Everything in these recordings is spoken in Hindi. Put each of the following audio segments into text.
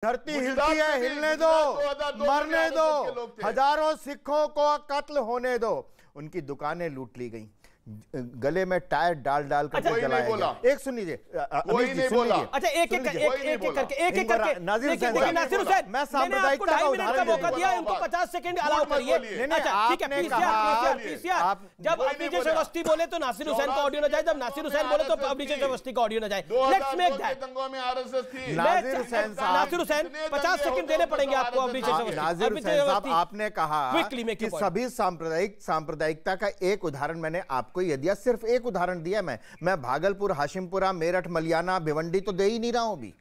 धरती हिलती है, हिलने दो, मरने दो, हजारों सिखों को कत्ल होने दो। उनकी दुकानें लूट ली गई, गले में टायर डाल डाल कर जलाया गया। एक सुन लीजिए, अच्छा एक एक करके नासिर हुसैन, मैं सांप्रदायिकता का उदाहरण मौका दिया, इनको 50 सेकंड अलाउ करिए। ठीक है, जब अभिजीत श्रीवास्तव बोले तो नासिर हुसैन का ऑडियो न जाए, जब नासिर हुसैन बोले तो अभिजीत श्रीवास्तव का ऑडियो न जाए। Let's make that. Nasir Hussain 50 second देने पड़ेंगे आपको। नासिर हुसैन साहब, आपने कहा कि सभी सांप्रदायिकता का एक उदाहरण मैंने आपको ये दिया, सिर्फ एक उदाहरण दिया। मैं भागलपुर, हाशिमपुरा, मेरठ, मलियाना, भिवंडी तो दे ही नहीं रहा हूं अभी।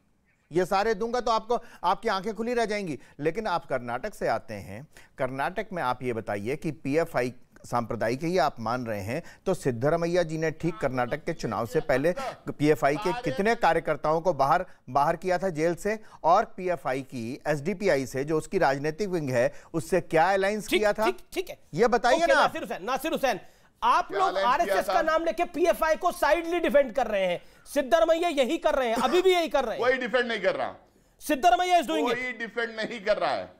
ये सारे दूंगा तो आपको, आपकी आंखें खुली रह जाएंगी। लेकिन आप कर्नाटक से आते हैं, कर्नाटक में आप ये बताइए कि पीएफआई सांप्रदायिक ही आप मान रहे हैं, तो सिद्धरमैया जी ने ठीक कर्नाटक के चुनाव से पहले पीएफआई के कितने कार्यकर्ताओं को बाहर किया था जेल से, और पीएफआई की एसडीपीआई से जो उसकी राजनीतिक विंग है उससे क्या अलायंस किया था? ठीक है, ये बताइए ना। नासिर हुसैन, आप लोग आरएसएस का नाम लेके पीएफआई को साइडली डिफेंड कर रहे हैं। सिद्धरमैया यही कर रहे हैं, अभी भी यही कर रहे हैं। कोई डिफेंड नहीं कर रहा, सिद्धरमैया इज डूइंग इट। कोई डिफेंड नहीं कर रहा है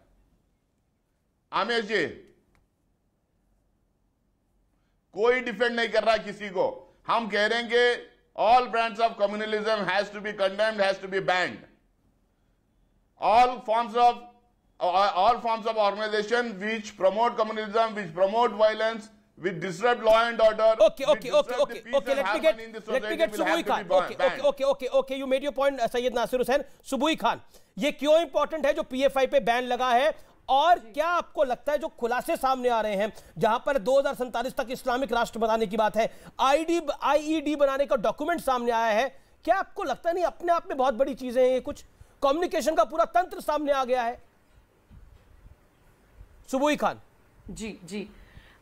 आमेश जी, कोई डिफेंड नहीं कर रहा किसी को। हम कह रहे हैं कि all brands of communalism has to be condemned, has to be banned. all forms of organization which promote communism, which promote violence, which disrupt law and order. Okay. Let me get Subui Khan. Okay. You made your point, Sayyid Nasir Hussain. Subui Khan, ये क्यों इंपॉर्टेंट है जो पीएफआई पे बैन लगा है, और क्या आपको लगता है जो खुलासे सामने आ रहे हैं, जहां पर 2047 तक इस्लामिक राष्ट्र बनाने की बात है, आईईडी बनाने का डॉक्यूमेंट सामने आया है, क्या आपको लगता नहीं अपने आप में बहुत बड़ी चीजें हैं ये? कुछ कम्युनिकेशन का पूरा तंत्र सामने आ गया है। सुबुई खान जी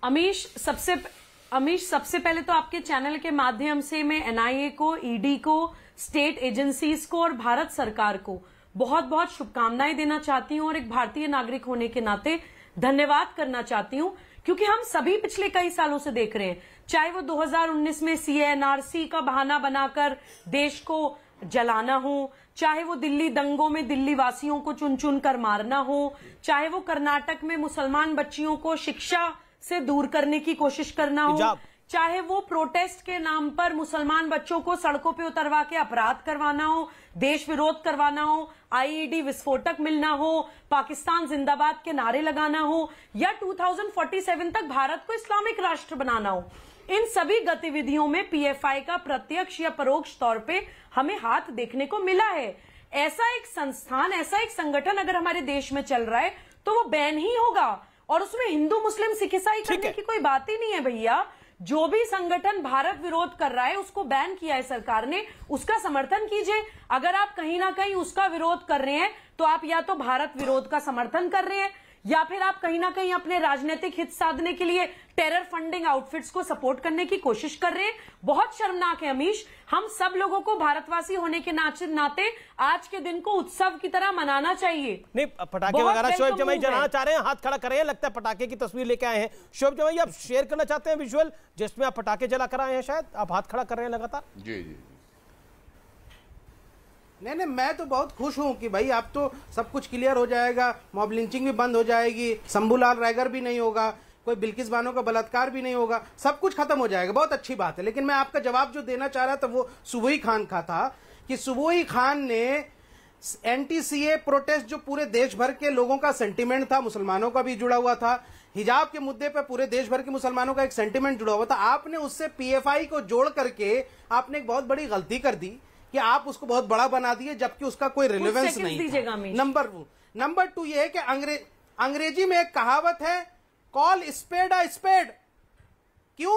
अमीश, सबसे पहले तो आपके चैनल के माध्यम से मैं एनआईए को, ईडी को, स्टेट एजेंसीज को और भारत सरकार को बहुत बहुत शुभकामनाएं देना चाहती हूं, और एक भारतीय नागरिक होने के नाते धन्यवाद करना चाहती हूं, क्योंकि हम सभी पिछले कई सालों से देख रहे हैं, चाहे वो 2019 में सीएनआरसी का बहाना बनाकर देश को जलाना हो, चाहे वो दिल्ली दंगों में दिल्ली वासियों को चुन चुन कर मारना हो, चाहे वो कर्नाटक में मुसलमान बच्चियों को शिक्षा से दूर करने की कोशिश करना हो, चाहे वो प्रोटेस्ट के नाम पर मुसलमान बच्चों को सड़कों पे उतरवा के अपराध करवाना हो, देश विरोध करवाना हो, आईईडी विस्फोटक मिलना हो, पाकिस्तान जिंदाबाद के नारे लगाना हो, या 2047 तक भारत को इस्लामिक राष्ट्र बनाना हो, इन सभी गतिविधियों में पीएफआई का प्रत्यक्ष या परोक्ष तौर पे हमें हाथ देखने को मिला है। ऐसा एक संस्थान, ऐसा एक संगठन अगर हमारे देश में चल रहा है तो वो बैन ही होगा, और उसमें हिंदू मुस्लिम सिख ईसाई करने की कोई बात ही नहीं है भैया। जो भी संगठन भारत विरोध कर रहा है उसको बैन किया है सरकार ने, उसका समर्थन कीजिए। अगर आप कहीं ना कहीं उसका विरोध कर रहे हैं तो आप या तो भारत विरोध का समर्थन कर रहे हैं, या फिर आप कहीं ना कहीं अपने राजनीतिक हित साधने के लिए टेरर फंडिंग आउटफिट्स को सपोर्ट करने की कोशिश कर रहे हैं। बहुत शर्मनाक है अमीश। हम सब लोगों को भारतवासी होने के नाते आज के दिन को उत्सव की तरह मनाना चाहिए। नहीं, पटाखे वगैरह शोएब जमाई जलाना चाह रहे हैं, हाथ खड़ा कर रहे हैं, लगता है पटाखे की तस्वीर लेके आए हैं। शोएब जमाई, आप शेयर करना चाहते हैं विजुअल जिसमें आप पटाखे जला कर आए हैं? शायद आप हाथ खड़ा कर रहे हैं लगातार। जी नहीं, मैं तो बहुत खुश हूं कि भाई अब तो सब कुछ क्लियर हो जाएगा, मॉब लिंचिंग भी बंद हो जाएगी, शंभूलाल रैगर भी नहीं होगा, कोई बिल्किस बानो का बलात्कार भी नहीं होगा, सब कुछ खत्म हो जाएगा। बहुत अच्छी बात है। लेकिन मैं आपका जवाब जो देना चाह रहा था वो सुबुई खान का था कि सुबुई खान ने एंटी-सीए प्रोटेस्ट जो पूरे देश भर के लोगों का सेंटिमेंट था, मुसलमानों का भी जुड़ा हुआ था, हिजाब के मुद्दे पर पूरे देश भर के मुसलमानों का एक सेंटिमेंट जुड़ा हुआ था, आपने उससे पीएफआई को जोड़ करके आपने एक बहुत बड़ी गलती कर दी कि आप उसको बहुत बड़ा बना दिए, जबकि उसका कोई रिलेवेंस नहीं था। नंबर 2 ये है कि अंग्रेजी में एक कहावत है, कॉल स्पेड अ स्पेड। क्यों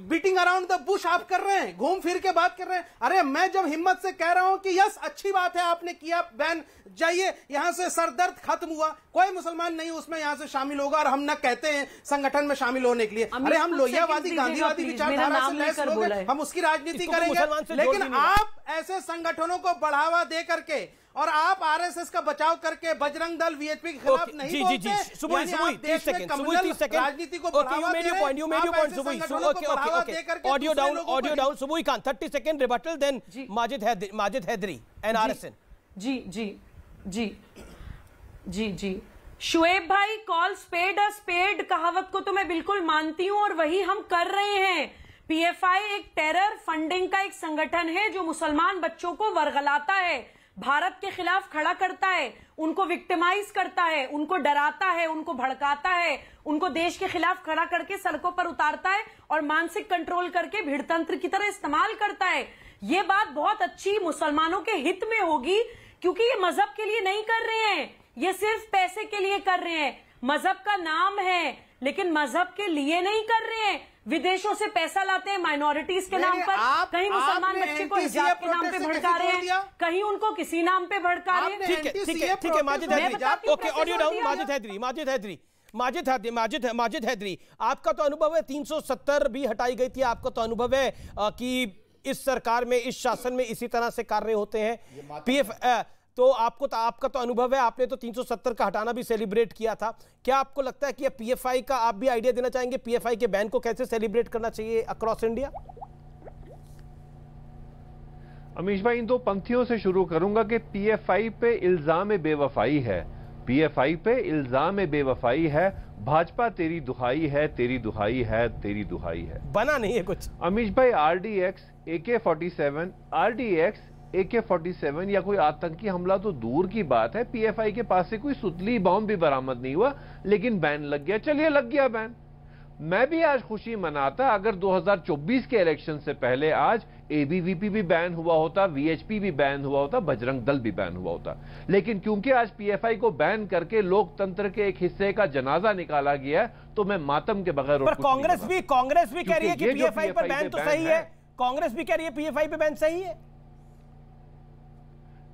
बीटिंग अराउंड द बुश आप कर रहे हैं, घूम फिर के बात कर रहे हैं? अरे मैं जब हिम्मत से कह रहा हूं कि यस अच्छी बात है आपने किया बैन, जाइए यहां से, सरदर्द खत्म हुआ, कोई मुसलमान नहीं उसमें यहां से शामिल होगा, और हम न कहते हैं संगठन में शामिल होने के लिए। अरे हम लोहियावादी गांधीवादी विचारधारा से लैस लोग हैं, हम उसकी राजनीति करेंगे। लेकिन आप ऐसे संगठनों को बढ़ावा दे करके और आप आरएसएस का बचाव करके बजरंग दल वीएचपी के खिलाफ नहीं बोलते, सुबुई 30 सेकंड राजनीति को बढ़ावा दे रहे हैं। you made your point, Subui. Audio down, Subui Khan 30 second rebuttal, then Majid Haidari and RSN. जी जी जी जी शुएब भाई, कॉल स्पेड अ स्पेड कहावत को तो मैं बिल्कुल मानती हूं और वही हम कर रहे हैं। पीएफआई एक टेरर फंडिंग का एक संगठन है जो मुसलमान बच्चों को वरगलाता है, भारत के खिलाफ खड़ा करता है, उनको विक्टिमाइज करता है, उनको डराता है, उनको भड़काता है, उनको देश के खिलाफ खड़ा करके सड़कों पर उतारता है और मानसिक कंट्रोल करके भीड़तंत्र की तरह इस्तेमाल करता है। ये बात बहुत अच्छी मुसलमानों के हित में होगी, क्योंकि ये मजहब के लिए नहीं कर रहे हैं, ये सिर्फ पैसे के लिए कर रहे हैं। मजहब का नाम है लेकिन मजहब के लिए नहीं कर रहे हैं। विदेशों से पैसा लाते हैं माइनॉरिटीज के नाम पर, कहीं मुसलमान बच्चे को हिजाब के नाम पे भड़का रहे हैं, कहीं उनको किसी नाम पे भड़का रहे हैं। ठीक है, ठीक है, ठीक है, Majid Haidari, okay, audio down. Majid Haidari, आपका तो अनुभव है 370 भी हटाई गई थी, आपका तो अनुभव है कि इस सरकार में, इस शासन में इसी तरह से कार्य होते हैं। पीएफ तो आपका तो अनुभव है, आपने तो 370 का हटाना भी सेलिब्रेट किया था। क्या आपको लगता है कि पीएफआई का आप भी आइडिया देना चाहेंगे, पीएफआई के बैन को कैसे सेलिब्रेट करना चाहिए अक्रॉस इंडिया? अमीश भाई, इन दो पंक्तियों से शुरू करूंगा कि पीएफआई पे इल्जाम बेवफाई है, पीएफआई पे इल्जाम बेवफाई है, भाजपा तेरी दुहाई है, तेरी दुहाई है, तेरी दुहाई है। बना नहीं है कुछ। अमीश भाई, आरडीएक्स, AK-47 या कोई आतंकी हमला तो दूर की बात है, पीएफआई के पास से कोई सुतली बॉम्ब भी बरामद नहीं हुआ, लेकिन बैन लग गया। चलिए, लग गया बैन। मैं भी आज खुशी मनाता अगर 2024 के इलेक्शन से पहले आज एबीवीपी भी बैन हुआ होता, वीएचपी भी बैन हुआ होता, बजरंग दल भी बैन हुआ होता। लेकिन क्योंकि आज पीएफआई को बैन करके लोकतंत्र के एक हिस्से का जनाजा निकाला गया है, तो मैं मातम के बगैर। पर कांग्रेस भी कह रही है कि पीएफआई पर बैन तो सही है, कांग्रेस भी कह रही है पीएफआई पे बैन सही है।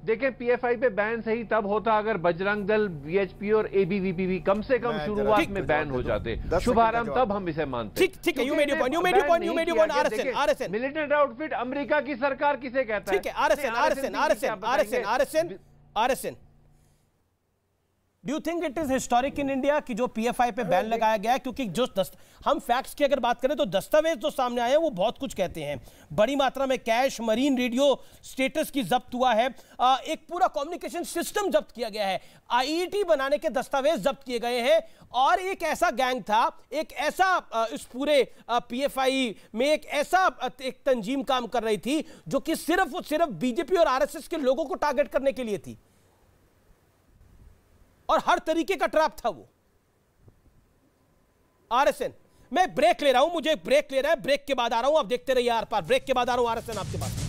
देखें, पीएफआई पे बैन सही तब होता अगर बजरंग दल, वीएचपी और एबीवीपी भी कम से कम शुरुआत में बैन हो जाते। शुभारंभ तब हम इसे मानते। ठीक है, you made your point. RSN militant outfit America की सरकार किसे कहता है? ठीक है, RSN do you think it is historic in India कि जो पीएफआई पे बैन लगाया गया है? क्योंकि जो हम फैक्ट्स की अगर बात करें तो दस्तावेज जो सामने आए हैं वो बहुत कुछ कहते हैं। बड़ी मात्रा में कैश, मरीन रेडियो स्टेटस की जब्त हुआ है, एक पूरा कम्युनिकेशन सिस्टम जब्त किया गया है, आईईटी बनाने के दस्तावेज जब्त किए गए हैं, और एक ऐसा गैंग था, एक ऐसा इस पूरे पीएफआई में एक ऐसा एक तंजीम काम कर रही थी जो कि सिर्फ बीजेपी और आरएसएस के लोगों को टारगेट करने के लिए थी, और हर तरीके का ट्रैप था वो। आरएसएन, मैं ब्रेक ले रहा हूं, मुझे ब्रेक ले रहा है, ब्रेक के बाद आ रहा हूं, आप देखते रहिए आर पार। ब्रेक के बाद आ रहा हूं आरएसएन आपके पास।